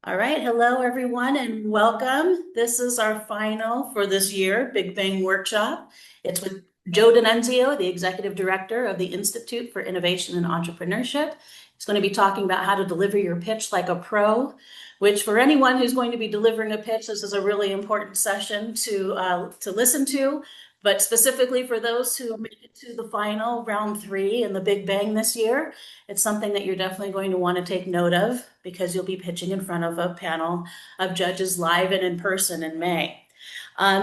All right, hello everyone and welcome. This is our final for this year, Big Bang Workshop. It's with Joe D'Annunzio, the Executive Director of the Institute for Innovation and Entrepreneurship. He's going to be talking about how to deliver your pitch like a pro, which for anyone who's going to be delivering a pitch, this is a really important session to listen to. But specifically for those who made it to the final round three in the Big Bang this year, it's something that you're definitely going to want to take note of because you'll be pitching in front of a panel of judges live and in person in May.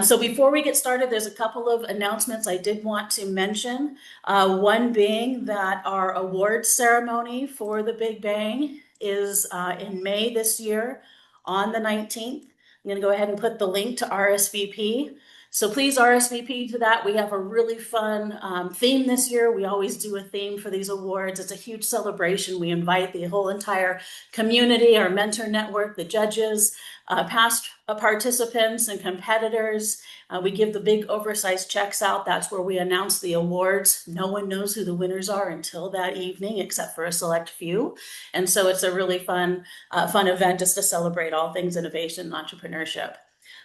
So before we get started, there's a couple of announcements I did want to mention. One being that our awards ceremony for the Big Bang is in May this year on the 19th. I'm going to go ahead and put the link to RSVP. So please RSVP to that. We have a really fun theme this year. We always do a theme for these awards. It's a huge celebration. We invite the whole entire community, our mentor network, the judges, past participants and competitors. We give the big oversized checks out. That's where we announce the awards. No one knows who the winners are until that evening, except for a select few. And so it's a really fun event just to celebrate all things innovation and entrepreneurship.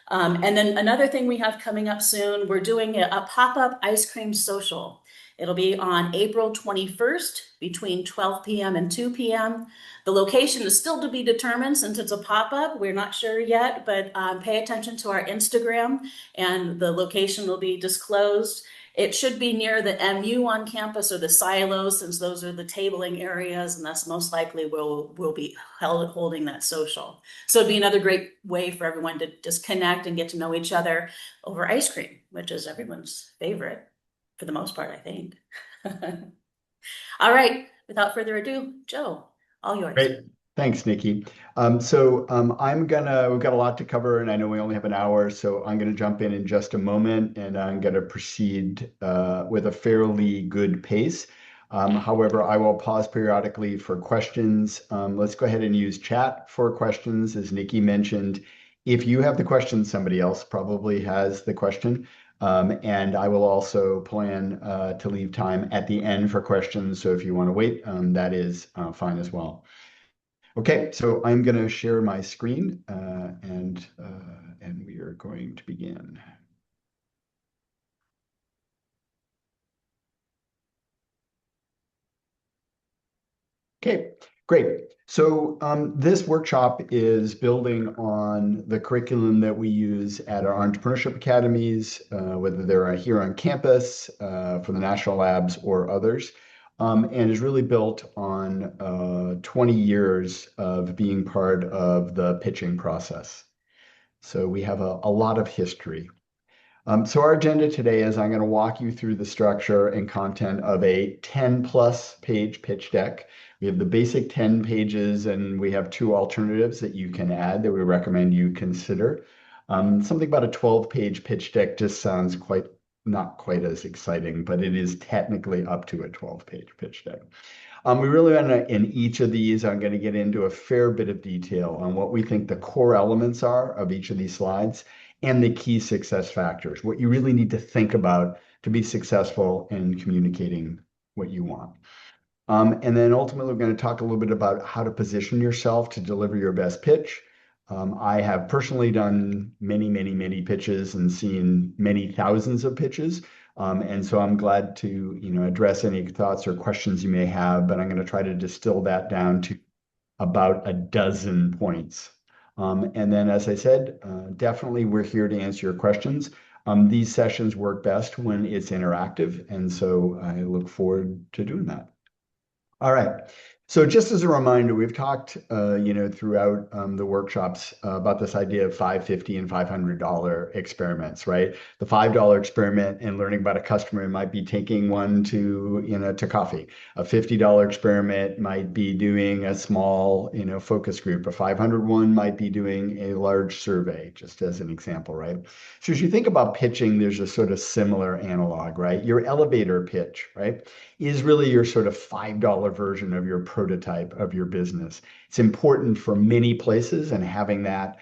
And then another thing we have coming up soon, we're doing a pop-up ice cream social. It'll be on April 21st between 12 p.m. and 2 p.m. The location is still to be determined since it's a pop-up. We're not sure yet, but pay attention to our Instagram and the location will be disclosed. It should be near the MU on campus or the silos, since those are the tabling areas, and that's most likely where we'll be holding that social. So it'd be another great way for everyone to just connect and get to know each other over ice cream, which is everyone's favorite for the most part, I think. All right, without further ado, Joe, all yours. Great. Thanks, Nikki. We've got a lot to cover, and I know we only have an hour, so I'm gonna jump in just a moment, and I'm gonna proceed with a fairly good pace. However, I will pause periodically for questions. Let's go ahead and use chat for questions. As Nikki mentioned, if you have the question, somebody else probably has the question. And I will also plan to leave time at the end for questions. So if you want to wait, that is fine as well. Okay, so I'm going to share my screen and we are going to begin. Okay, great. So this workshop is building on the curriculum that we use at our entrepreneurship academies, whether they're here on campus for the national labs or others, and is really built on 20 years of being part of the pitching process. So we have a lot of history. So our agenda today is I'm going to walk you through the structure and content of a 10 plus page pitch deck. We have the basic 10 pages and we have two alternatives that you can add that we recommend you consider. Something about a 12-page pitch deck just sounds not quite as exciting, but it is technically up to a 12-page pitch deck. We really want to, in each of these, I'm going to get into a fair bit of detail on what we think the core elements are of each of these slides and the key success factors, what you really need to think about to be successful in communicating what you want. And then ultimately, we're going to talk a little bit about how to position yourself to deliver your best pitch. I have personally done many pitches and seen many thousands of pitches. And so I'm glad to, address any thoughts or questions you may have, but I'm going to try to distill that down to about a dozen points. And then, as I said, definitely we're here to answer your questions. These sessions work best when it's interactive, and so I look forward to doing that. All right. So just as a reminder, we've talked, throughout the workshops about this idea of $5, $50, and $500 experiments, right? The $5 experiment in learning about a customer might be taking one to coffee. A $50 experiment might be doing a small, focus group. A $500 one might be doing a large survey, just as an example, right? So as you think about pitching, there's a sort of similar analog, right? Your elevator pitch, right, is really your sort of $5 version of your prototype of your business. It's important for many places, and having that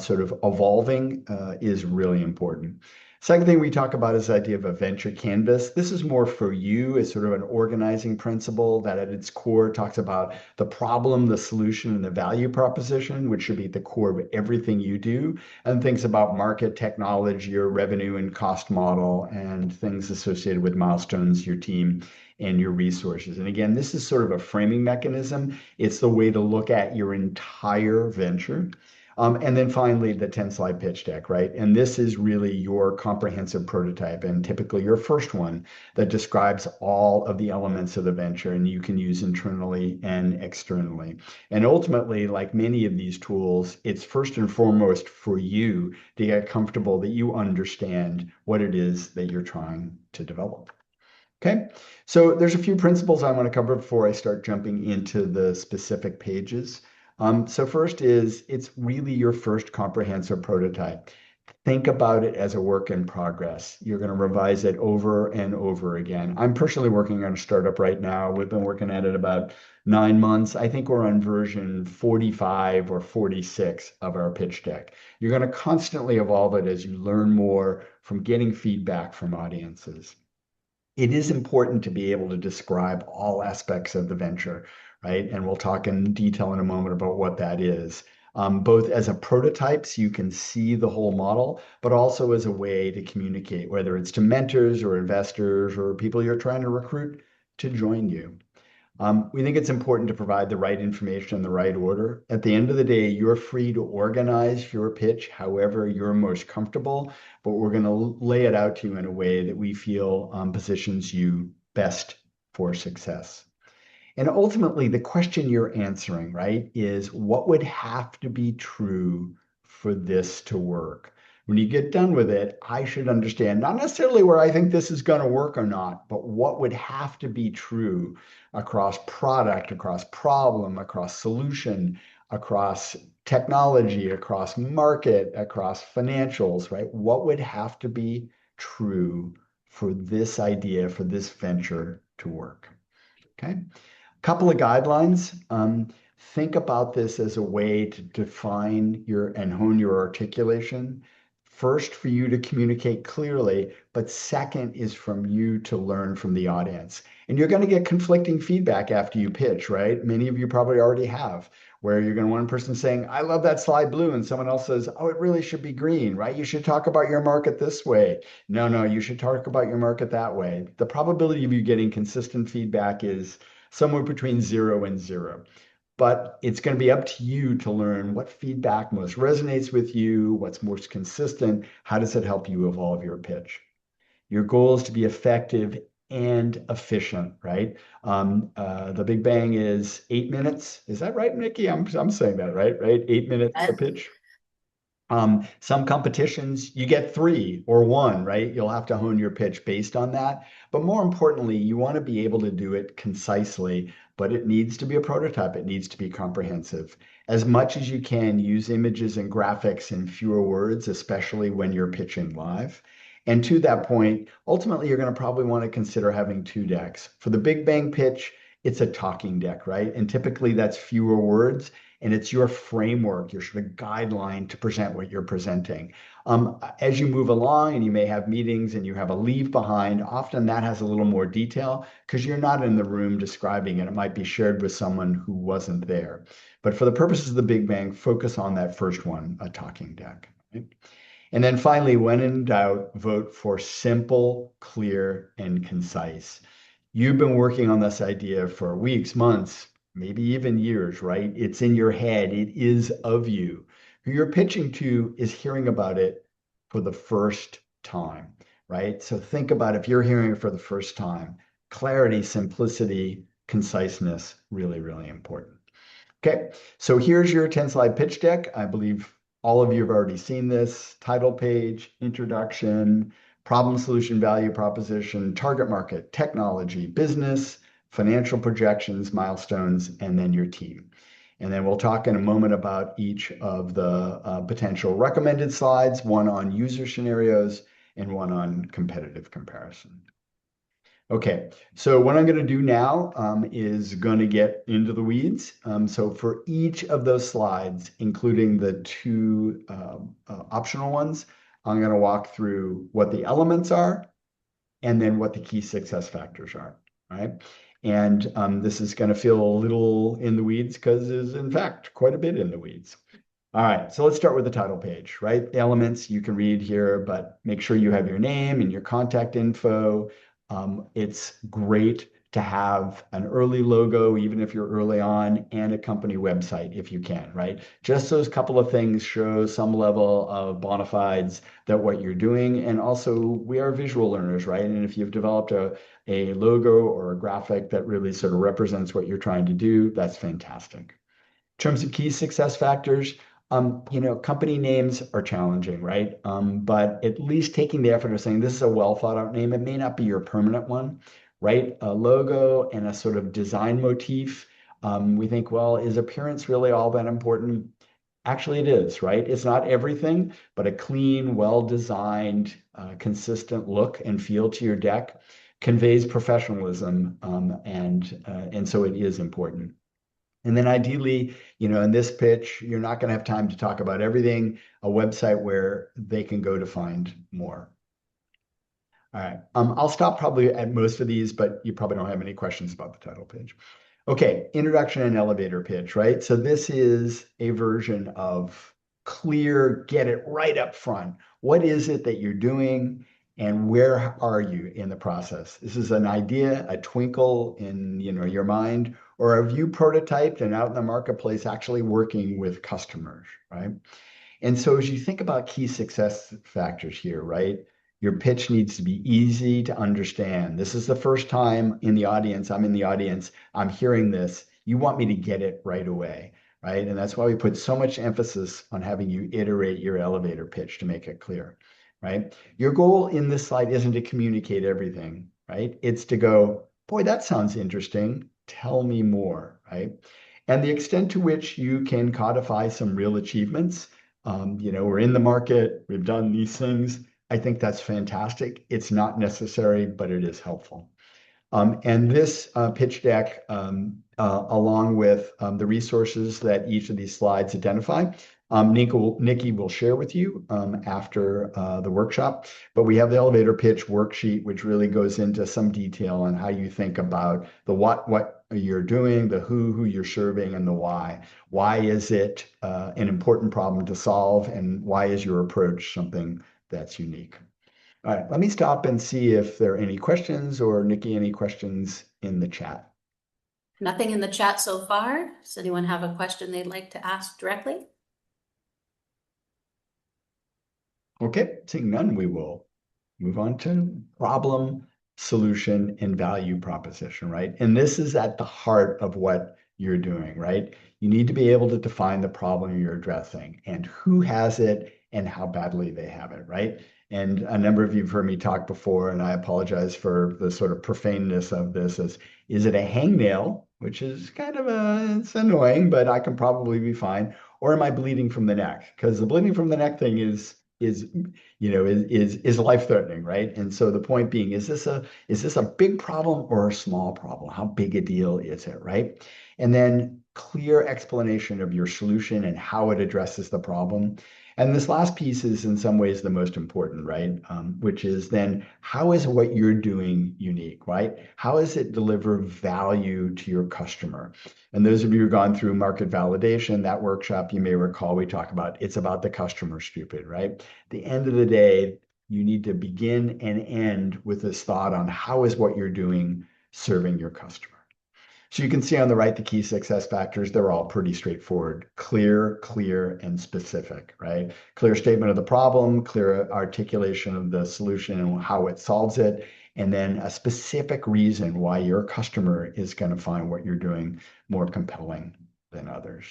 sort of evolving is really important. Second thing we talk about is the idea of a venture canvas. This is more for you as sort of an organizing principle that at its core talks about the problem, the solution, and the value proposition, which should be at the core of everything you do, and things about market technology, your revenue and cost model, and things associated with milestones, your team, and your resources. And again, this is sort of a framing mechanism. It's the way to look at your entire venture. And then finally, the 10-slide pitch deck, right? And this is really your comprehensive prototype and typically your first one that describes all of the elements of the venture and you can use internally and externally. And ultimately, like many of these tools, it's first and foremost for you to get comfortable that you understand what it is that you're trying to develop. Okay, so there's a few principles I want to cover before I start jumping into the specific pages. So first is it's really your first comprehensive prototype. Think about it as a work in progress. You're going to revise it over and over again. I'm personally working on a startup right now. We've been working at it about 9 months. I think we're on version 45 or 46 of our pitch deck. You're going to constantly evolve it as you learn more from getting feedback from audiences. It is important to be able to describe all aspects of the venture, right? And we'll talk in detail in a moment about what that is. Both as a prototype, so you can see the whole model, but also as a way to communicate, whether it's to mentors or investors or people you're trying to recruit to join you. We think it's important to provide the right information in the right order. At the end of the day, you're free to organize your pitch however you're most comfortable, but we're going to lay it out to you in a way that we feel positions you best for success. And ultimately, the question you're answering, right, is what would have to be true for this to work? When you get done with it, I should understand not necessarily where I think this is going to work or not, but what would have to be true across product, across problem, across solution, across technology, across market, across financials, right? What would have to be true for this idea, for this venture to work? Okay. Couple of guidelines. Think about this as a way to define your and hone your articulation. First, for you to communicate clearly, but second is from you to learn from the audience. And you're going to get conflicting feedback after you pitch, right? Many of you probably already have, where you're going to one person saying, I love that slide blue, and someone else says, oh, it really should be green, right? You should talk about your market this way. No, you should talk about your market that way. The probability of you getting consistent feedback is somewhere between 0 and 0. But it's going to be up to you to learn what feedback most resonates with you, what's most consistent, how does it help you evolve your pitch. Your goal is to be effective and efficient, right? The Big Bang is 8 minutes. Is that right, Nikki? I'm saying that right? 8 minutes a pitch. Some competitions, you get 3 or 1, right? You'll have to hone your pitch based on that. But more importantly, you want to be able to do it concisely, but it needs to be a prototype. It needs to be comprehensive. As much as you can, use images and graphics in fewer words, especially when you're pitching live. And to that point, ultimately, you're going to probably want to consider having 2 decks. For the Big Bang pitch, it's a talking deck, right? And typically that's fewer words and it's your framework, your sort of guideline to present what you're presenting. As you move along and you may have meetings and you have a leave behind, often that has a little more detail because you're not in the room describing it. It might be shared with someone who wasn't there. But for the purposes of the Big Bang, focus on that first one, a talking deck. Right? And then finally, when in doubt, vote for simple, clear, and concise. You've been working on this idea for weeks, months, maybe even years, right? It's in your head. It is of you. Who you're pitching to is hearing about it for the first time, right? So think about if you're hearing it for the first time, clarity, simplicity, conciseness, really, really important. Okay, so here's your 10-slide pitch deck. I believe all of you have already seen this. Title page, introduction, problem, solution, value proposition, target market, technology, business, financial projections, milestones, and then your team. And then we'll talk in a moment about each of the potential recommended slides, one on user scenarios and one on competitive comparison. Okay, so what I'm going to do now is going to get into the weeds. So for each of those slides, including the 2 optional ones, I'm going to walk through what the elements are and then what the key success factors are, right? And this is going to feel a little in the weeds because there's, in fact, quite a bit in the weeds. All right, so let's start with the title page, right? The elements you can read here, but make sure you have your name and your contact info. It's great to have an early logo, even if you're early on, and a company website if you can, right? Just those couple of things show some level of bona fides that what you're doing. And also, we are visual learners, right? And if you've developed a logo or a graphic that really sort of represents what you're trying to do, that's fantastic. In terms of key success factors, company names are challenging, right? But at least taking the effort of saying this is a well thought out name. It may not be your permanent one, right? A logo and a sort of design motif. We think, well, is appearance really all that important? Actually, it is, right? It's not everything, but a clean, well-designed, consistent look and feel to your deck conveys professionalism, and so it is important. And then ideally, in this pitch, you're not going to have time to talk about everything, a website where they can go to find more. All right. I'll stop probably at most of these, but you probably don't have any questions about the title page. Okay, introduction and elevator pitch, right? So this is a version of clear, get it right up front. What is it that you're doing and where are you in the process? This is an idea, a twinkle in, your mind, or have you prototyped and out in the marketplace actually working with customers, right? And so as you think about key success factors here, right? Your pitch needs to be easy to understand. This is the first time in the audience, I'm hearing this. You want me to get it right away, right? And that's why we put so much emphasis on having you iterate your elevator pitch to make it clear, right? Your goal in this slide isn't to communicate everything, right? It's to go, boy, that sounds interesting. Tell me more, right? And the extent to which you can codify some real achievements. We're in the market, we've done these things. I think that's fantastic. It's not necessary, but it is helpful. And this pitch deck, along with the resources that each of these slides identify, Nikki will share with you after the workshop. But we have the elevator pitch worksheet, which really goes into some detail on how you think about the what you're doing, the who you're serving, and the why. Why is it an important problem to solve, and why is your approach something that's unique? All right, let me stop and see if there are any questions, or Nikki, any questions in the chat? Nothing in the chat so far. Does anyone have a question they'd like to ask directly? Okay, seeing none, we will move on to problem, solution, and value proposition, right? And this is at the heart of what you're doing, right? You need to be able to define the problem you're addressing and who has it and how badly they have it, right? And a number of you have heard me talk before, and I apologize for the sort of profaneness of this. Is it a hangnail, which is kind of it's annoying, but I can probably be fine, or am I bleeding from the neck? Because the bleeding from the neck thing is life-threatening, right? And so the point being, is this a big problem or a small problem? How big a deal is it, right? And then clear explanation of your solution and how it addresses the problem. And this last piece is in some ways the most important, right? Which is then how is what you're doing unique, right? How does it deliver value to your customer? And those of you who've gone through market validation, that workshop, you may recall we talk about, it's about the customer, stupid, right? At the end of the day, you need to begin and end with this thought on how is what you're doing serving your customer. So you can see on the right, the key success factors, they're all pretty straightforward, clear, and specific, right? Clear statement of the problem, clear articulation of the solution and how it solves it, and then a specific reason why your customer is going to find what you're doing more compelling than others.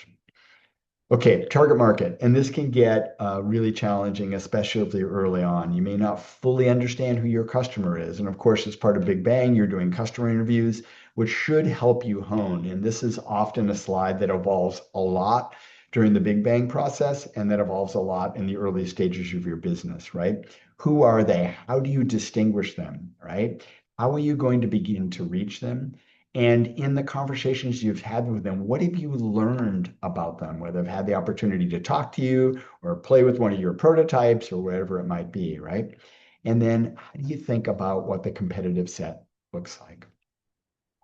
Okay, target market. And this can get really challenging, especially early on. You may not fully understand who your customer is. And of course, as part of Big Bang, you're doing customer interviews, which should help you hone. And this is often a slide that evolves a lot during the Big Bang process and that evolves a lot in the early stages of your business, right? Who are they? How do you distinguish them, right? How are you going to begin to reach them? And in the conversations you've had with them, what have you learned about them? Whether they've had the opportunity to talk to you or play with one of your prototypes or whatever it might be, right? And then how do you think about what the competitive set looks like?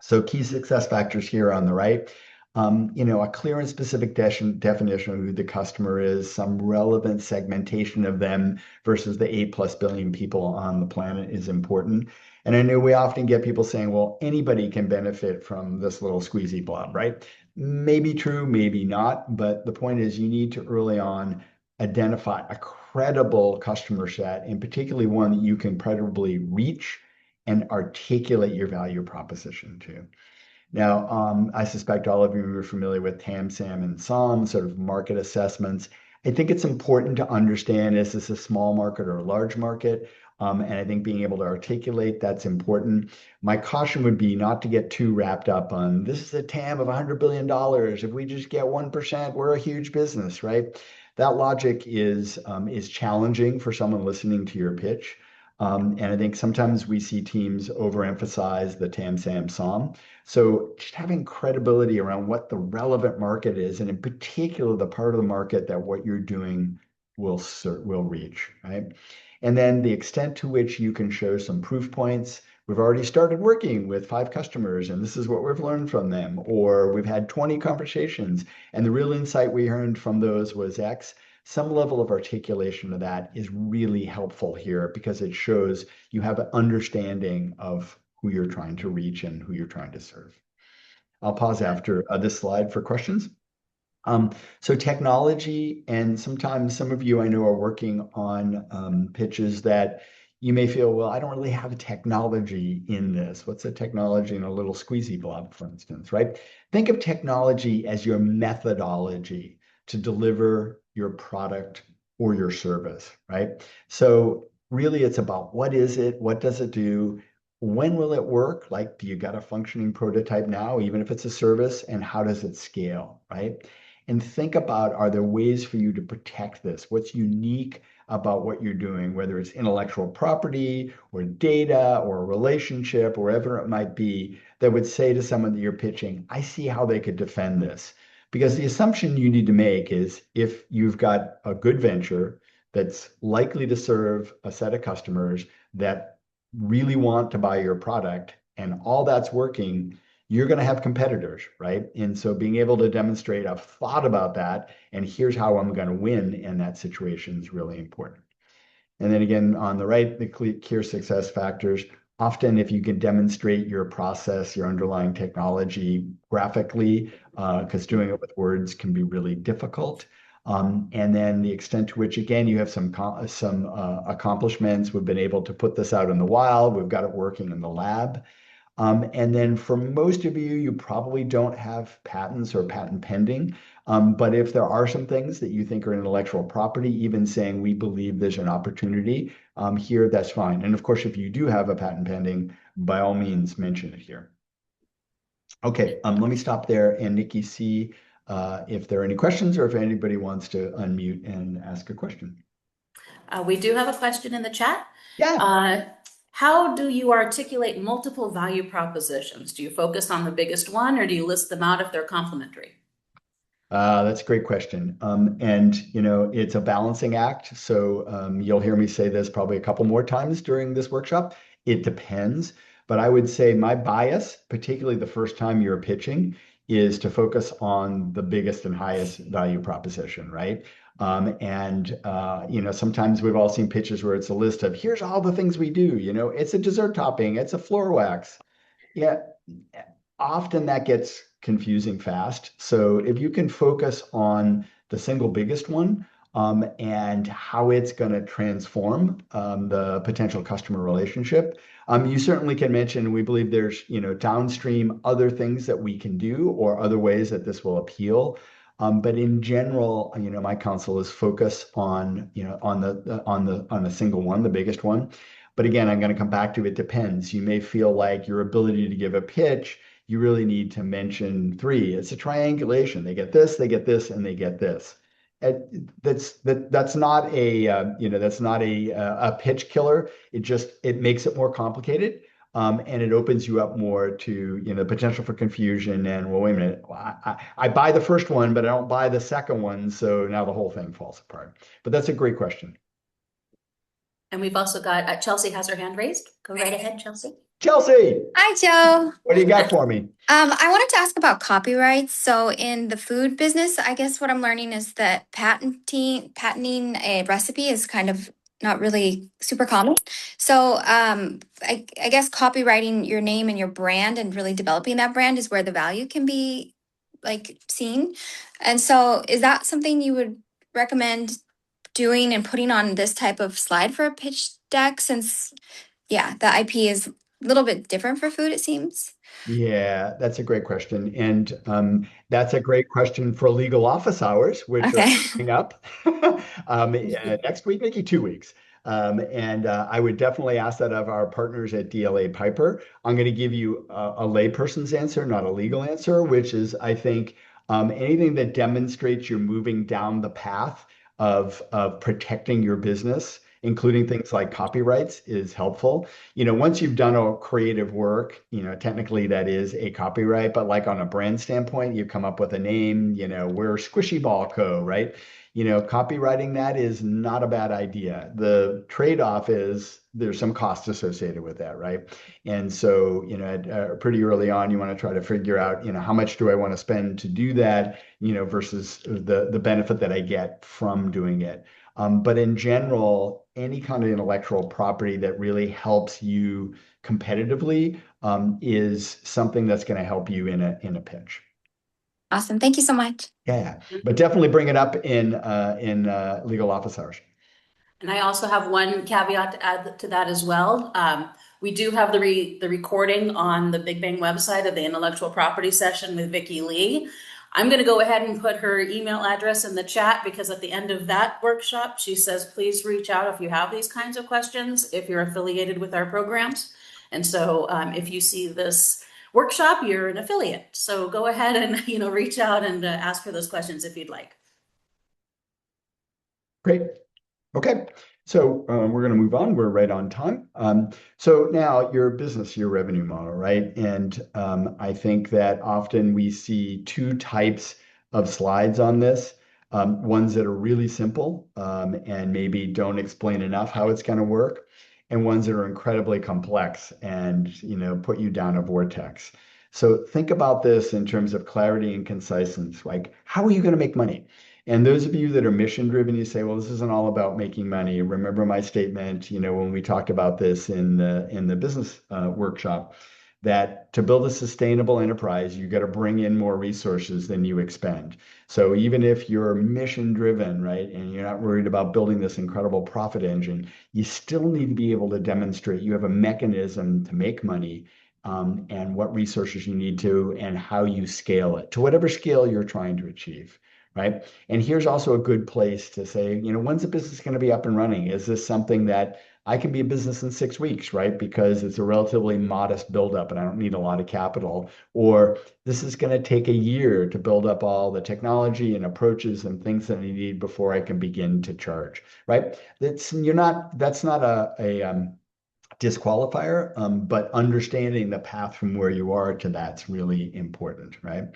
So key success factors here on the right. A clear and specific definition of who the customer is, some relevant segmentation of them versus the 8+ billion people on the planet is important. And I know we often get people saying, well, anybody can benefit from this little squeezy blob, right? Maybe true, maybe not. But the point is you need to early on identify a credible customer set, and particularly one that you can credibly reach and articulate your value proposition to. Now, I suspect all of you are familiar with TAM, SAM, and SOM, sort of market assessments. I think it's important to understand, is this a small market or a large market? And I think being able to articulate that's important. My caution would be not to get too wrapped up on this is a TAM of $100 billion. If we just get 1%, we're a huge business, right? That logic is challenging for someone listening to your pitch. And I think sometimes we see teams overemphasize the TAM, SAM, SOM. So just having credibility around what the relevant market is, and in particular, the part of the market that what you're doing will reach, right? And then the extent to which you can show some proof points. We've already started working with 5 customers, and this is what we've learned from them. Or we've had 20 conversations, and the real insight we earned from those was X. Some level of articulation of that is really helpful here because it shows you have an understanding of who you're trying to reach and who you're trying to serve. I'll pause after this slide for questions. So technology, and sometimes some of you I know are working on pitches that you may feel, well, I don't really have a technology in this. What's a technology in a little squeezy blob, for instance, right? Think of technology as your methodology to deliver your product or your service, right? So really it's about what is it? What does it do? When will it work? Like, do you got a functioning prototype now, even if it's a service? And how does it scale, right? And think about, are there ways for you to protect this? What's unique about what you're doing, whether it's intellectual property or data or a relationship, or whatever it might be, that would say to someone that you're pitching, I see how they could defend this. Because the assumption you need to make is if you've got a good venture that's likely to serve a set of customers that really want to buy your product and all that's working, you're going to have competitors, right? And so being able to demonstrate, I've thought about that, and here's how I'm going to win in that situation is really important. And then again, on the right, the clear success factors. Often, if you can demonstrate your process, your underlying technology graphically, because doing it with words can be really difficult. And then the extent to which, again, you have some accomplishments. We've been able to put this out in the wild. We've got it working in the lab. And then for most of you, you probably don't have patents or patent pending. But if there are some things that you think are intellectual property, even saying we believe there's an opportunity here, that's fine. And of course, if you do have a patent pending, by all means, mention it here. Okay, let me stop there and Nikki see if there are any questions or if anybody wants to unmute and ask a question. We do have a question in the chat. Yeah. How do you articulate multiple value propositions? Do you focus on the biggest one or do you list them out if they're complementary? That's a great question. And it's a balancing act. So you'll hear me say this probably a couple more times during this workshop. It depends. But I would say my bias, particularly the first time you're pitching, is to focus on the biggest and highest value proposition, right? Sometimes we've all seen pitches where it's a list of here's all the things we do. It's a dessert topping, it's a floor wax. Yeah, often that gets confusing fast. So if you can focus on the single biggest one and how it's going to transform the potential customer relationship, you certainly can mention, we believe there's downstream other things that we can do or other ways that this will appeal. But in general, my counsel is focus on the single one, the biggest one. But again, I'm going to come back to it depends. You may feel like your ability to give a pitch, you really need to mention 3. It's a triangulation. They get this, and they get this. That's not a pitch killer. It makes it more complicated. and it opens you up more to, potential for confusion and, well, wait a minute, I buy the first one, but I don't buy the second one, so now the whole thing falls apart. But that's a great question. And we've also got Chelsea has her hand raised. Go right ahead, Chelsea. Chelsea, Hi, Joe. what do you got for me? I wanted to ask about copyrights. So, in the food business, I guess what I'm learning is that patenting a recipe is kind of not really super common. So, I guess copywriting your name and your brand and really developing that brand is where the value can be like seen. And so, is that something you would recommend doing and putting on this type of slide for a pitch deck? Since, yeah, the IP is a little bit different for food, it seems. Yeah, that's a great question. And that's a great question for legal office hours, which are Okay. coming up next week, maybe 2 weeks. And I would definitely ask that of our partners at DLA Piper. I'm going to give you a layperson's answer, not a legal answer, which is, I think, anything that demonstrates you're moving down the path of protecting your business, including things like copyrights, is helpful. Once you've done a creative work, technically that is a copyright, but like on a brand standpoint, you come up with a name, we're Squishy Ball Co., right? Copywriting that is not a bad idea. The trade-off is there's some cost associated with that, right? And so, pretty early on, you want to try to figure out, how much do I want to spend to do that, versus the benefit that I get from doing it. But in general, any kind of intellectual property that really helps you competitively is something that's going to help you in a pitch. Awesome. Thank you so much. Yeah, but definitely bring it up in legal office hours. And I also have one caveat to add to that as well. We do have the recording on the Big Bang website of the intellectual property session with Vicki Lee. I'm going to go ahead and put her email address in the chat because at the end of that workshop, she says, please reach out if you have these kinds of questions, if you're affiliated with our programs. And so if you see this workshop, you're an affiliate. So go ahead and, reach out and ask her those questions if you'd like. Great. Okay. So we're going to move on. We're right on time. So now your business, your revenue model, right? And I think that often we see two types of slides on this. Ones that are really simple and maybe don't explain enough how it's going to work, and ones that are incredibly complex and put you down a vortex. So think about this in terms of clarity and conciseness. Like, how are you going to make money? And those of you that are mission driven, you say, well, this isn't all about making money. Remember my statement, when we talked about this in the business workshop, that to build a sustainable enterprise, you got to bring in more resources than you expend. So even if you're mission driven, right, and you're not worried about building this incredible profit engine, you still need to be able to demonstrate you have a mechanism to make money, and what resources you need to, and how you scale it to whatever scale you're trying to achieve. Right. And here's also a good place to say, when's the business going to be up and running? Is this something that I can be a business in 6 weeks, right? Because it's a relatively modest buildup and I don't need a lot of capital. Or this is going to take a year to build up all the technology and approaches and things that I need before I can begin to charge, right? That's not a disqualifier, but understanding the path from where you are to that's really important, right?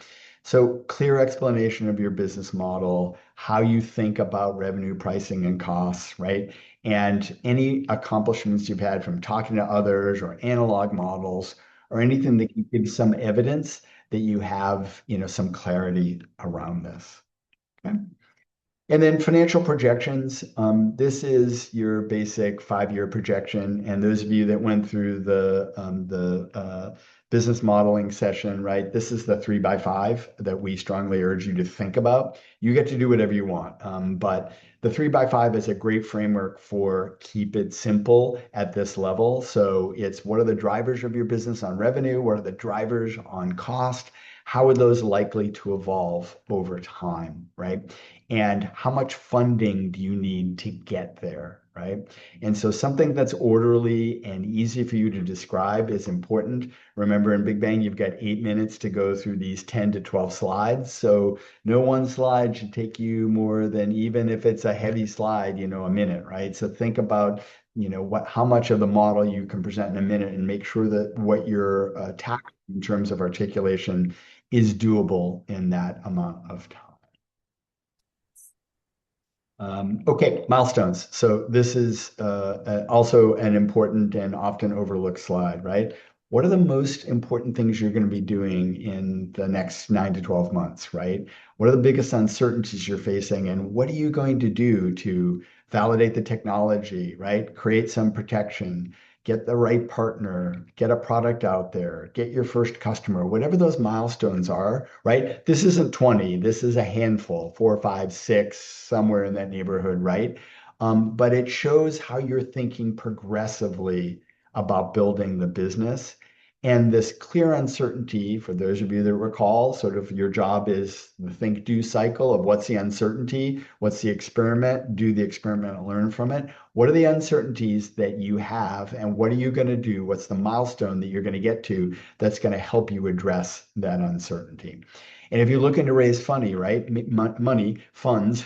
So clear explanation of your business model, how you think about revenue, pricing, and costs, right? And any accomplishments you've had from talking to others or analog models or anything that can give some evidence that you have, some clarity around this. Okay. And then financial projections. This is your basic 5-year projection. And those of you that went through the business modeling session, right? This is the 3x5 that we strongly urge you to think about. You get to do whatever you want. But the 3x5 is a great framework for keep it simple at this level. So it's what are the drivers of your business on revenue? What are the drivers on cost? How are those likely to evolve over time, right? And how much funding do you need to get there? right? And so something that's orderly and easy for you to describe is important. Remember, in Big Bang, you've got 8 minutes to go through these 10 to 12 slides. So no one slide should take you more than, even if it's a heavy slide, a minute, right? So think about, how much of the model you can present in a minute, and make sure that what you're tackling in terms of articulation is doable in that amount of time. Okay, milestones. So this is also an important and often overlooked slide, right? What are the most important things you're going to be doing in the next 9 to 12 months, right? What are the biggest uncertainties you're facing, and what are you going to do to validate the technology, right? Create some protection, get the right partner, get a product out there, get your first customer, whatever those milestones are, right? This isn't 20, this is a handful, 4, 5, 6, somewhere in that neighborhood, right? But it shows how you're thinking progressively about building the business. And this clear uncertainty, for those of you that recall, sort of your job is the think do cycle of what's the uncertainty, what's the experiment, do the experiment and learn from it. What are the uncertainties that you have, and what are you going to do? What's the milestone that you're going to get to that's going to help you address that uncertainty? And if you're looking to raise money, right, money, funds,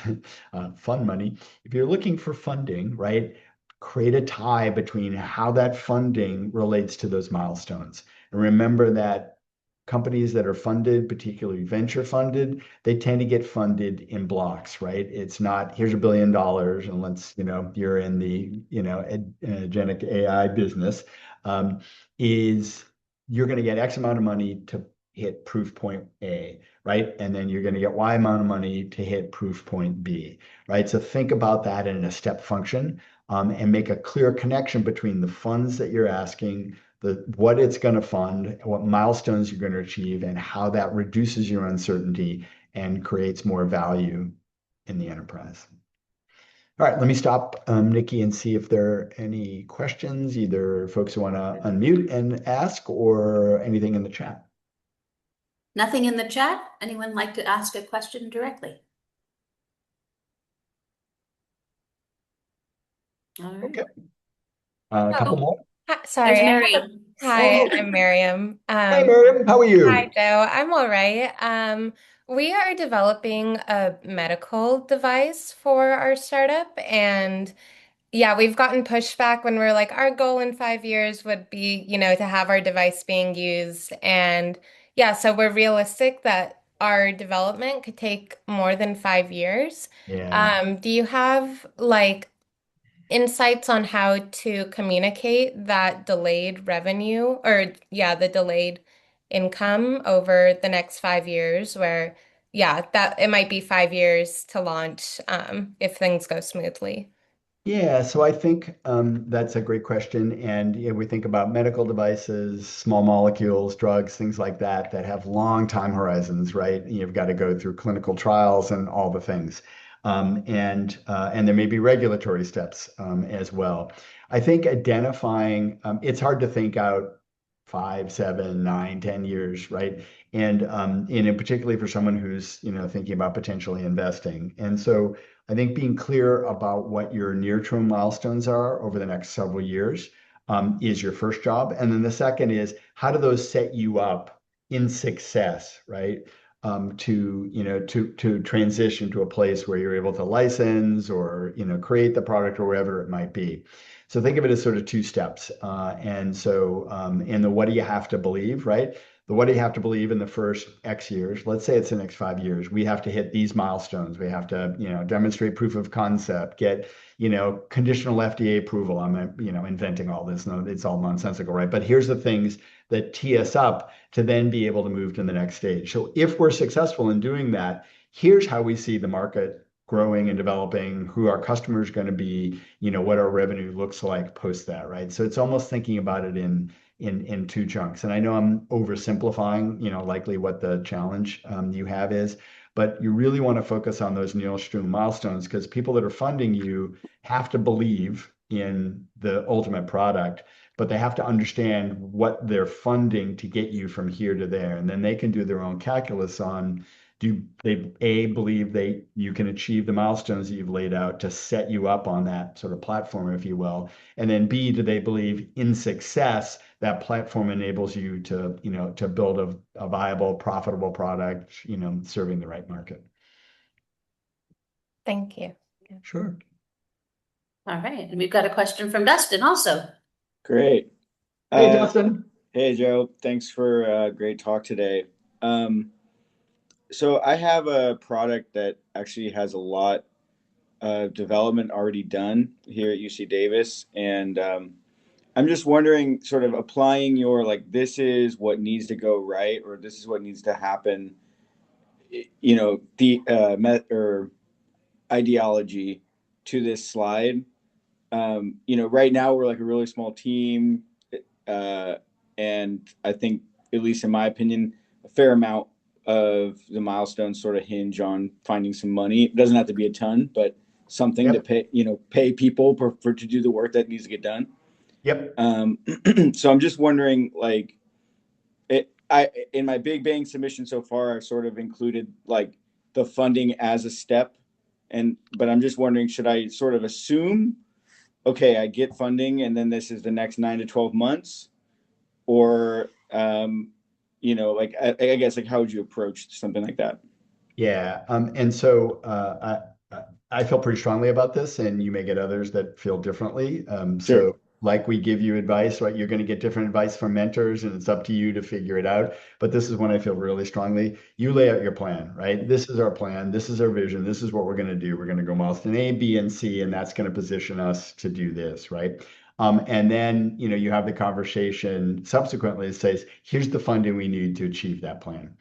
fund money, if you're looking for funding, right, create a tie between how that funding relates to those milestones. And remember that companies that are funded, particularly venture funded, they tend to get funded in blocks, right? It's not, here's $1 billion and let's, you're in the, agentic AI business, is you're going to get X amount of money to hit proof point A, right? And then you're going to get Y amount of money to hit proof point B, right? So think about that in a step function, and make a clear connection between the funds that you're asking, what it's going to fund, what milestones you're going to achieve, and how that reduces your uncertainty and creates more value in the enterprise. All right, let me stop, Nikki, and see if there are any questions, either folks who want to unmute and ask or anything in the chat. Nothing in the chat? Anyone like to ask a question directly? All right. Okay. A couple more. Hi, There's sorry. Miriam. Hi, Oh. I'm Miriam. Hey, Miriam, how are you? Hi, Joe. I'm all right. We are developing a medical device for our startup, and yeah, we've gotten pushback when we're like, our goal in 5 years would be, to have our device being used. And yeah, so we're realistic that our development could take more than 5 years. Yeah. Do you have like insights on how to communicate that delayed revenue, or yeah, the delayed income over the next 5 years, where yeah, that it might be 5 years to launch, if things go smoothly. Yeah, so I think that's a great question. And we think about medical devices, small molecules, drugs, things like that, that have long time horizons, right? You've got to go through clinical trials and all the things. And there may be regulatory steps as well. I think identifying, it's hard to think out 5, 7, 9, 10 years, right? And in particularly for someone who's, thinking about potentially investing. And so I think being clear about what your near-term milestones are over the next several years is your first job. And then the second is, how do those set you up in success, right? To transition to a place where you're able to license or, create the product or wherever it might be. So think of it as sort of two steps. And so in the what do you have to believe, right? The what do you have to believe in the first X years? Let's say it's the next 5 years. We have to hit these milestones. We have to, demonstrate proof of concept, get, conditional FDA approval. I'm, inventing all this. No, it's all nonsensical, right? But here's the things that tee us up to then be able to move to the next stage. So if we're successful in doing that, here's how we see the market growing and developing, who our customers are going to be, what our revenue looks like post that, right? So it's almost thinking about it in two chunks. And I know I'm oversimplifying, likely what the challenge you have is, but you really want to focus on those near-term milestones, because people that are funding you have to believe in the ultimate product, but they have to understand what they're funding to get you from here to there. And then they can do their own calculus on, Do they believe you can achieve the milestones that you've laid out to set you up on that sort of platform, if you will? And then B, do they believe in success that platform enables you to, to build a viable, profitable product, serving the right market? Thank you. Sure. All right, and we've got a question from Dustin also. Great. Hey, Dustin. Hey, Joe. Thanks for a great talk today. So I have a product that actually has a lot of development already done here at UC Davis, and I'm just wondering, sort of applying your like, this is what needs to go right, or this is what needs to happen, the or ideology to this slide. Right now we're like a really small team, and I think, at least in my opinion, a fair amount of the milestones sort of hinge on finding some money. It doesn't have to be a ton, but something to pay people for to do the work that needs to get done. Yep. So I'm just wondering, like, in my Big Bang submission so far, I've sort of included like the funding as a step, but I'm just wondering, should I sort of assume, okay, I get funding and then this is the next 9 to 12 months, or like I guess, like, how would you approach something like that? Yeah. And so I feel pretty strongly about this, and you may get others that feel differently. Sure. So like we give you advice, right? You're going to get different advice from mentors, and it's up to you to figure it out. But this is when I feel really strongly. You lay out your plan, right? This is our plan. This is our vision. This is what we're going to do. We're going to go milestone A, B, and C, and that's going to position us to do this, right? And then, you have the conversation subsequently that says, here's the funding we need to achieve that plan.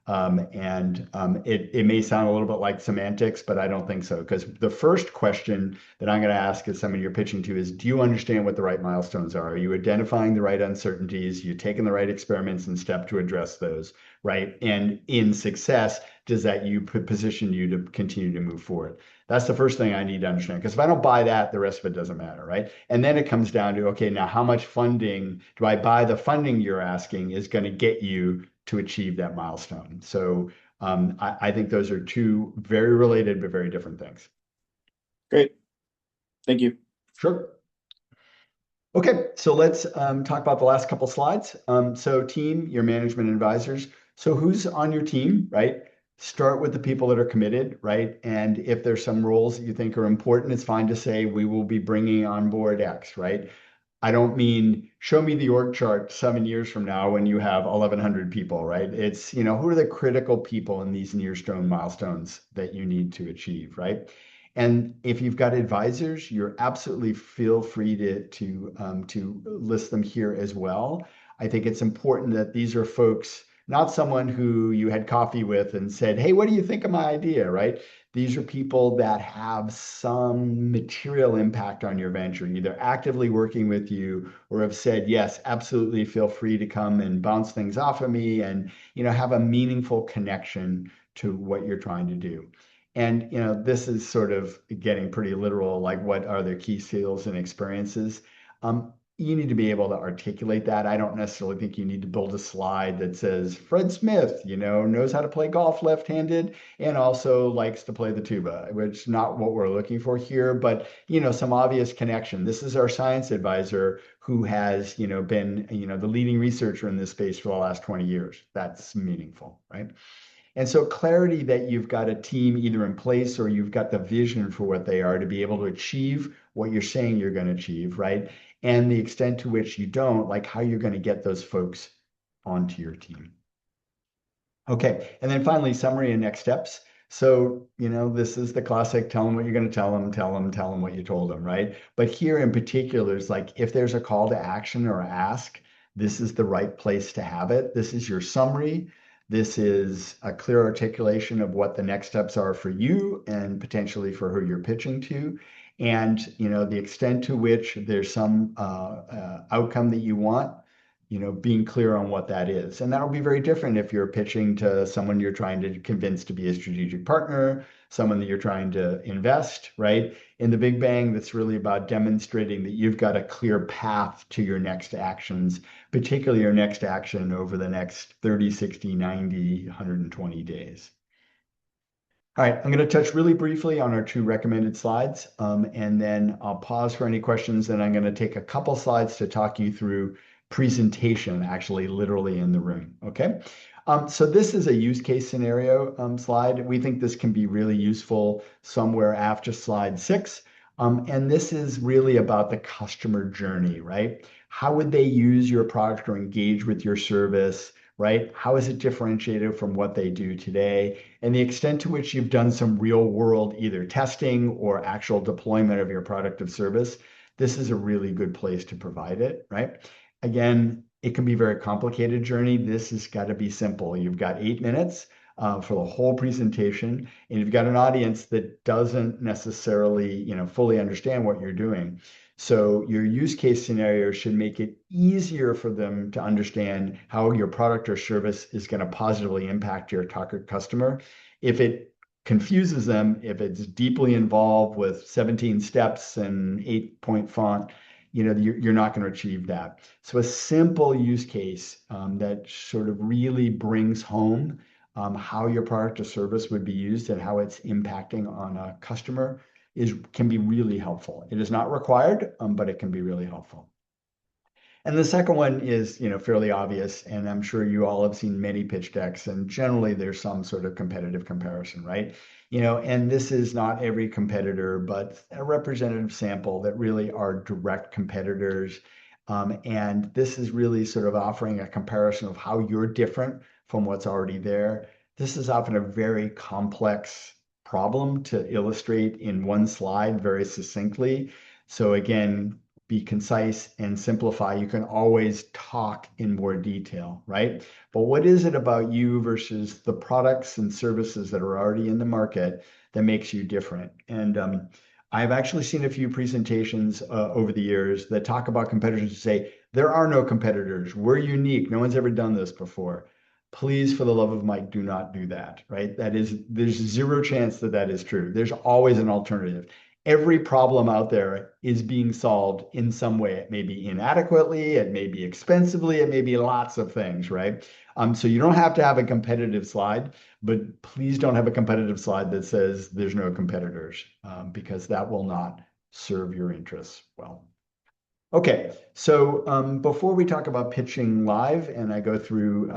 It may sound a little bit like semantics, but I don't think so. Because the first question that I'm going to ask as someone you're pitching to is, do you understand what the right milestones are? Are you identifying the right uncertainties? You taking the right experiments and step to address those, right? And in success, does that position you to continue to move forward? That's the first thing I need to understand. Because if I don't buy that, the rest of it doesn't matter, right? And then it comes down to, okay, now how much funding do I buy? The funding you're asking is going to get you to achieve that milestone. So I think those are two very related but very different things. Great. Thank you. Sure. Okay, so let's talk about the last couple slides. So team, your management advisors. So who's on your team, right? Start with the people that are committed, right? And if there's some roles that you think are important, it's fine to say we will be bringing on board X, right? I don't mean show me the org chart 7 years from now when you have 1,100 people, right? It's, who are the critical people in these near-term milestones that you need to achieve, right? And if you've got advisors, you're absolutely feel free to list them here as well. I think it's important that these are folks, not someone who you had coffee with and said, hey, what do you think of my idea, right? These are people that have some material impact on your venture, either actively working with you or have said, yes, absolutely, feel free to come and bounce things off of me and, have a meaningful connection to what you're trying to do. And, this is sort of getting pretty literal, like what are their key skills and experiences? You need to be able to articulate that. I don't necessarily think you need to build a slide that says Fred Smith, knows how to play golf left-handed and also likes to play the tuba, which is not what we're looking for here, but some obvious connection. This is our science advisor who has been the leading researcher in this space for the last 20 years. That's meaningful, right? And so clarity that you've got a team either in place or you've got the vision for what they are to be able to achieve what you're saying you're going to achieve, right? And the extent to which you don't, like how you're going to get those folks onto your team. Okay, and then finally, summary and next steps. So, this is the classic, tell them what you're going to tell them what you told them, right? But here in particular, it's like if there's a call to action or ask, this is the right place to have it. This is your summary. This is a clear articulation of what the next steps are for you and potentially for who you're pitching to. And, the extent to which there's some outcome that you want, being clear on what that is. And that'll be very different if you're pitching to someone you're trying to convince to be a strategic partner, someone that you're trying to invest, right? In the Big Bang, that's really about demonstrating that you've got a clear path to your next actions, particularly your next action over the next 30, 60, 90, 120 days. All right, I'm going to touch really briefly on our two recommended slides, and then I'll pause for any questions, and I'm going to take a couple slides to talk you through presentation, actually literally in the room, okay? So this is a use case scenario slide. We think this can be really useful somewhere after slide 6. And this is really about the customer journey, right? How would they use your product or engage with your service, right? How is it differentiated from what they do today? And the extent to which you've done some real world, either testing or actual deployment of your product or service, this is a really good place to provide it, right? Again, it can be a very complicated journey. This has got to be simple. You've got 8 minutes for the whole presentation, and you've got an audience that doesn't necessarily, fully understand what you're doing. So your use case scenario should make it easier for them to understand how your product or service is going to positively impact your target customer. If it confuses them, if it's deeply involved with 17 steps and 8-point font, you're not going to achieve that. So a simple use case that sort of really brings home how your product or service would be used and how it's impacting on a customer can be really helpful. It is not required, but it can be really helpful. And the second one is, fairly obvious, and I'm sure you all have seen many pitch decks, and generally there's some sort of competitive comparison, right? And this is not every competitor, but a representative sample that really are direct competitors. And this is really sort of offering a comparison of how you're different from what's already there. This is often a very complex problem to illustrate in one slide very succinctly. So again, be concise and simplify. You can always talk in more detail, right? But what is it about you versus the products and services that are already in the market that makes you different? And I've actually seen a few presentations over the years that talk about competitors and say, there are no competitors. We're unique. No one's ever done this before. Please, for the love of Mike, do not do that, right? There's zero chance that that is true. There's always an alternative. Every problem out there is being solved in some way. It may be inadequately, it may be expensively, it may be lots of things, right? So you don't have to have a competitive slide, but please don't have a competitive slide that says there's no competitors, because that will not serve your interests well. Okay, so before we talk about pitching live and I go through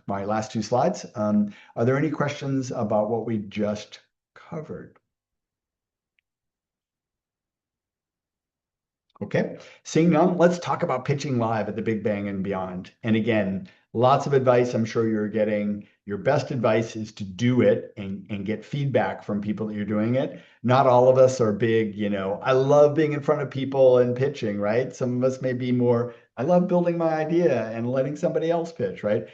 my last 2 slides, are there any questions about what we just covered? Okay, seeing none, let's talk about pitching live at the Big Bang and beyond. And again, lots of advice I'm sure you're getting. Your best advice is to do it and get feedback from people that you're doing it. Not all of us are big, I love being in front of people and pitching, right? Some of us may be more, I love building my idea and letting somebody else pitch, right?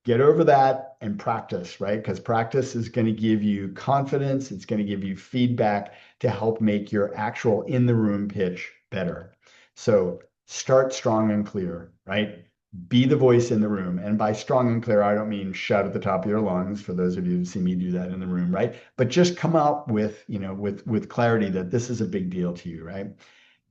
Get over that and practice, right? Because practice is going to give you confidence. It's going to give you feedback to help make your actual in the room pitch better. So start strong and clear, right? Be the voice in the room. And by strong and clear, I don't mean shout at the top of your lungs, for those of you who see me do that in the room, right? But just come out with, with clarity that this is a big deal to you, right?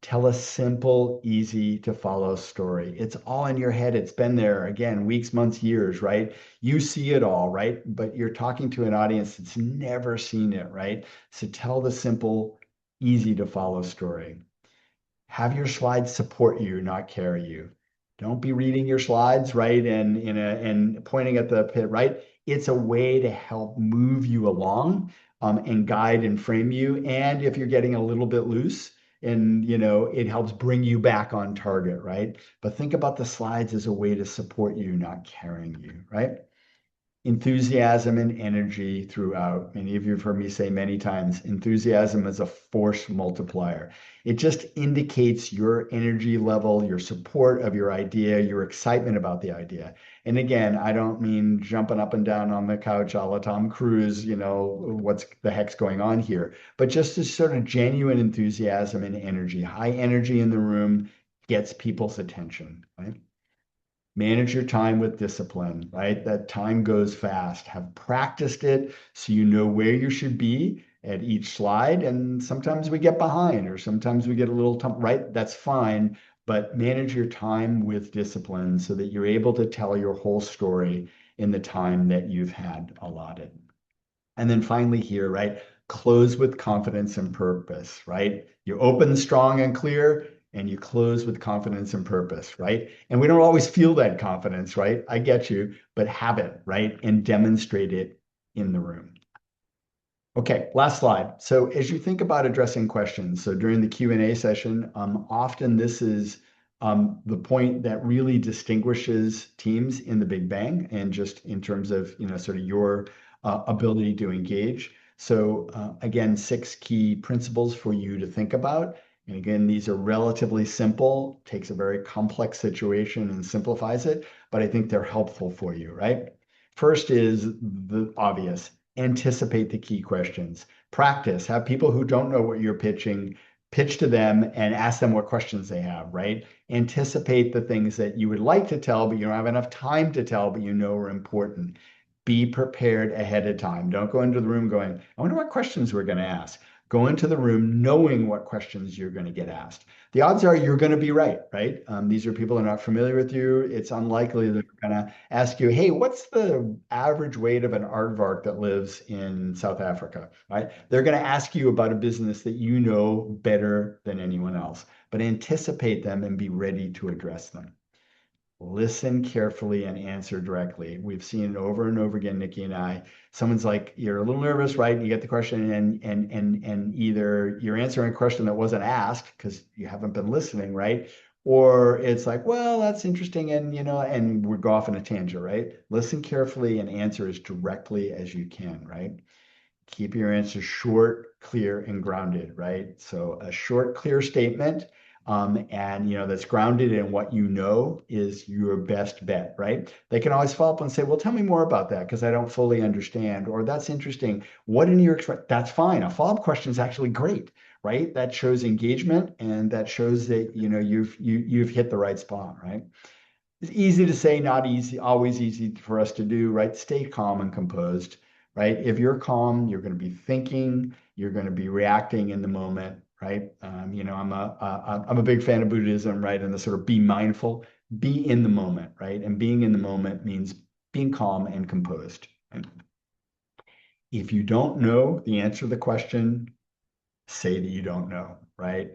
Tell a simple, easy to follow story. It's all in your head. It's been there again, weeks, months, years, right? You see it all, right? But you're talking to an audience that's never seen it, right? So tell the simple, easy to follow story. Have your slides support you, not carry you. Don't be reading your slides, right? And pointing at the pit, right? It's a way to help move you along and guide and frame you. And if you're getting a little bit loose, and it helps bring you back on target, right? But think about the slides as a way to support you, not carrying you, right? Enthusiasm and energy throughout. Many of you have heard me say many times, enthusiasm is a force multiplier. It just indicates your energy level, your support of your idea, your excitement about the idea. And again, I don't mean jumping up and down on the couch a la Tom Cruise, what's the heck's going on here, but just this sort of genuine enthusiasm and energy. High energy in the room gets people's attention, right? Manage your time with discipline, right? That time goes fast. Have practiced it so you know where you should be at each slide. And sometimes we get behind or sometimes we get a little, right? That's fine. But manage your time with discipline so that you're able to tell your whole story in the time that you've had allotted. And then finally here, right? Close with confidence and purpose, right? You open strong and clear, and you close with confidence and purpose, right? And we don't always feel that confidence, right? I get you, but have it, right? And demonstrate it in the room. Okay, last slide. So as you think about addressing questions, so during the Q&A session, often this is the point that really distinguishes teams in the Big Bang, and just in terms of, sort of your ability to engage. So again, 6 key principles for you to think about. And again, these are relatively simple, takes a very complex situation and simplifies it, but I think they're helpful for you, right? First is the obvious: anticipate the key questions. Practice, have people who don't know what you're pitching pitch to them and ask them what questions they have, right? Anticipate the things that you would like to tell, but you don't have enough time to tell, but you know are important. Be prepared ahead of time. Don't go into the room going, I wonder what questions we're going to ask. Go into the room knowing what questions you're going to get asked. The odds are you're going to be right, right? These are people who are not familiar with you. It's unlikely they're going to ask you, hey, what's the average weight of an aardvark that lives in South Africa, right? They're going to ask you about a business that you know better than anyone else, but anticipate them and be ready to address them. Listen carefully and answer directly. We've seen it over and over again, Nikki and I. Someone's like, you're a little nervous, right? You get the question, and either you're answering a question that wasn't asked because you haven't been listening, right? Or it's like, well, that's interesting, and we go off on a tangent, right? Listen carefully and answer as directly as you can, right? Keep your answers short, clear, and grounded, right? So a short, clear statement, and that's grounded in what you know is your best bet, right? They can always follow up and say, well, tell me more about that because I don't fully understand, or that's interesting. What in your experience? That's fine. A follow-up question is actually great, right? That shows engagement, and that shows that you've hit the right spot, right? It's easy to say, not easy, always easy for us to do, right? Stay calm and composed, right? If you're calm, you're going to be thinking, you're going to be reacting in the moment, right? I'm a big fan of Buddhism, right? And the sort of be mindful, be in the moment, right? And being in the moment means being calm and composed. Right? If you don't know the answer to the question, say that you don't know, right?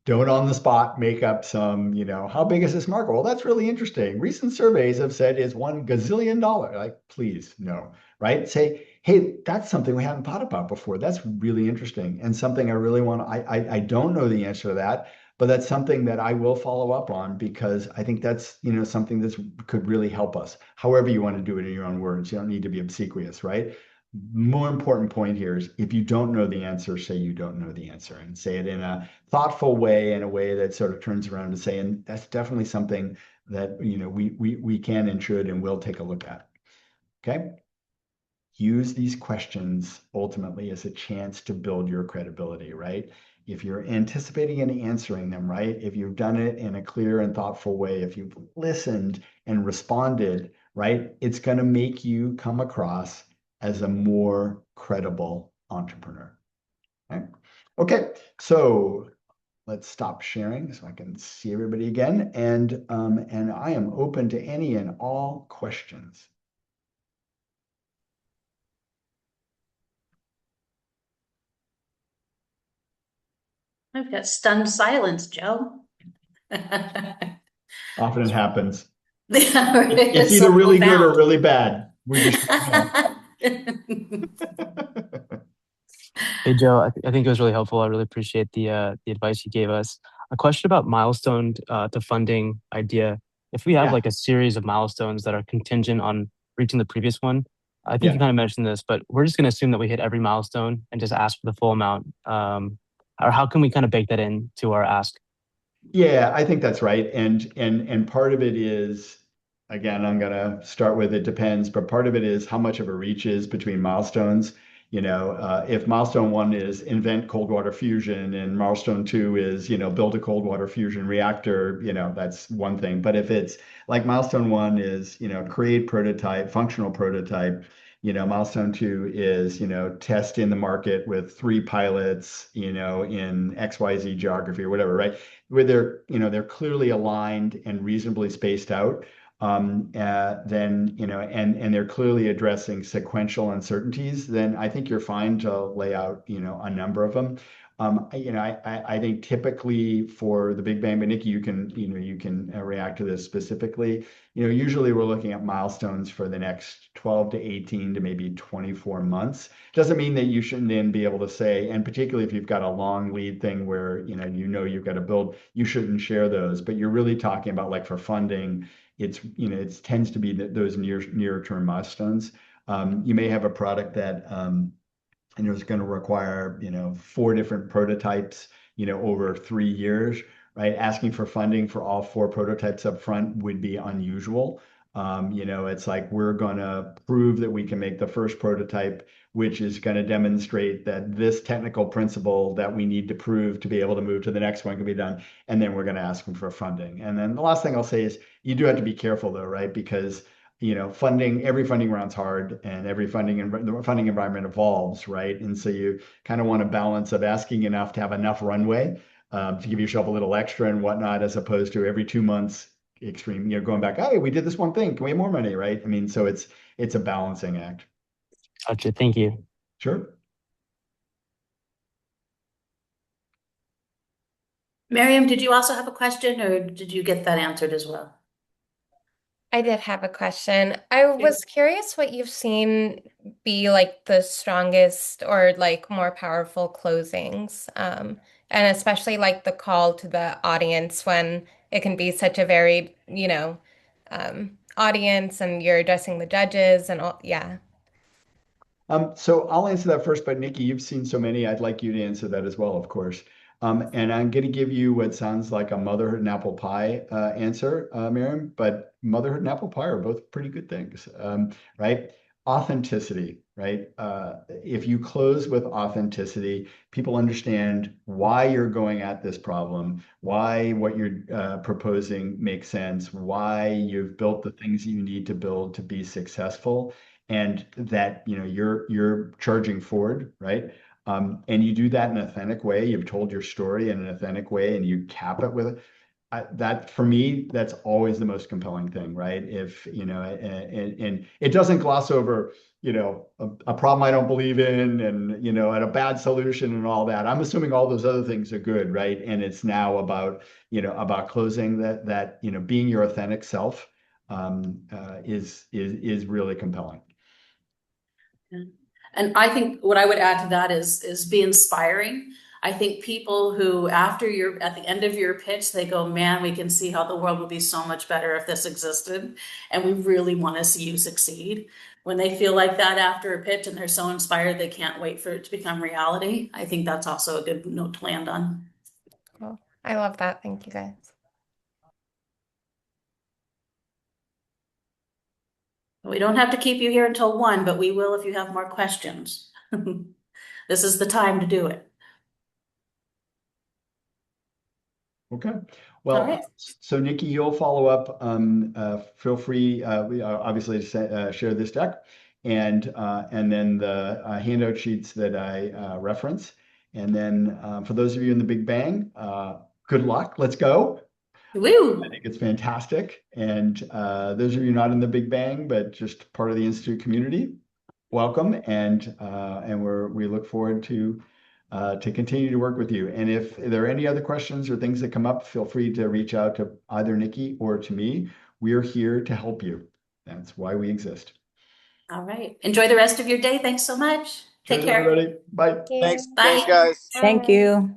Don't on the spot make up some, how big is this market? Well, that's really interesting. Recent surveys have said it's $1 gazillion. Like, please, no, right? Say, hey, that's something we haven't thought about before. That's really interesting, and something I really want. I don't know the answer to that, but that's something that I will follow up on because I think that's something that could really help us. However you want to do it in your own words. You don't need to be obsequious, right? More important point here is if you don't know the answer, say you don't know the answer, and say it in a thoughtful way, in a way that sort of turns around to say, and that's definitely something that we can and should and will take a look at. Okay. Use these questions ultimately as a chance to build your credibility, right? If you're anticipating and answering them, right? If you've done it in a clear and thoughtful way, if you've listened and responded, right? It's going to make you come across as a more credible entrepreneur. Okay, so let's stop sharing so I can see everybody again, and I am open to any and all questions. I've got stunned silence, Joe. Often happens. Yeah, right. It's either so really good or profound. really bad. We just Hey Joe, I think it was really helpful. I really appreciate the advice you gave us. A question about milestone to funding idea. If we have Yeah. like a series of milestones that are contingent on reaching the previous one, I think Yeah. you kind of mentioned this, but we're just going to assume that we hit every milestone and just ask for the full amount. Or how can we kind of bake that into our ask? Yeah, I think that's right. And part of it is, again, I'm gonna start with it depends, but part of it is how much of a reach is between milestones. If milestone 1 is invent cold water fusion and milestone 2 is, build a cold water fusion reactor, that's one thing. But if it's like milestone 1 is, create prototype, functional prototype, milestone 2 is, test in the market with 3 pilots, in XYZ geography or whatever, right? Where they're clearly aligned and reasonably spaced out. then, you know, and they're clearly addressing sequential uncertainties, then I think you're fine to lay out, you know, a number of them. You know, I think typically for the Big Bang, but Nikki, you can, you know, you can react to this specifically. You know, usually we're looking at milestones for the next 12 to 18 to maybe 24 months. Doesn't mean that you shouldn't then be able to say, and particularly if you've got a long lead thing where, you know, you've got to build, you shouldn't share those, but you're really talking about like for funding, it's, you know, it tends to be those near term milestones. You may have a product that, you know, is going to require, you know, 4 different prototypes, you know, over 3 years, right? Asking for funding for all 4 prototypes up front would be unusual. You know, it's like we're going to prove that we can make the first prototype, which is going to demonstrate that this technical principle that we need to prove to be able to move to the next one can be done. And then we're going to ask them for funding. And then the last thing I'll say is you do have to be careful though, right? Because you know, every funding round's hard and every the funding environment evolves, right? And so you kind of want a balance of asking enough to have enough runway to give yourself a little extra and whatnot, as opposed to every 2 months extreme, you know, going back, hey, we did this one thing, can we have more money, right? I mean, so it's a balancing act. Gotcha. Thank you. Sure. Miriam, did you also have a question or did you get that answered as well? I did have a question. I was curious what you've seen be like the strongest or like more powerful closings, and especially like the call to the audience when it can be such a varied, you know, audience and you're addressing the judges and all. Yeah. So I'll answer that first, but Nikki, you've seen so many, I'd like you to answer that as well, of course. And I'm going to give you what sounds like a motherhood and apple pie answer, Miriam, but motherhood and apple pie are both pretty good things, right? Authenticity, right? If you close with authenticity, people understand why you're going at this problem, why what you're proposing makes sense, why you've built the things you need to build to be successful, and that you know you're charging forward, right? And you do that in an authentic way. You've told your story in an authentic way, and you cap it with it. That for me, that's always the most compelling thing, right? If you know, and it doesn't gloss over, you know, a problem I don't believe in, and you know, and a bad solution and all that. I'm assuming all those other things are good, right? And it's now about, you know, about closing that you know, being your authentic self is really compelling. And I think what I would add to that is be inspiring. I think people who after you're at the end of your pitch, they go, man, we can see how the world would be so much better if this existed. And we really want to see you succeed. When they feel like that after a pitch and they're so inspired, they can't wait for it to become reality. I think that's also a good note to land on. Cool. I love that. Thank you guys. We don't have to keep you here until 1, but we will if you have more questions. This is the time to do it. Okay. Well, All right. so Nikki, you'll follow up. Feel free, obviously, to share this deck, and then the handout sheets that I reference. And then for those of you in the Big Bang, good luck. Let's go. Woo! I think it's fantastic. And those of you not in the Big Bang, but just part of the Institute community, welcome. And we look forward to continue to work with you. And if there are any other questions or things that come up, feel free to reach out to either Nikki or to me. We are here to help you. That's why we exist. All right. Enjoy the rest of your day. Thanks so much. Take Cheers, care. everybody. Bye. Thanks, Bye. guys. Thank you.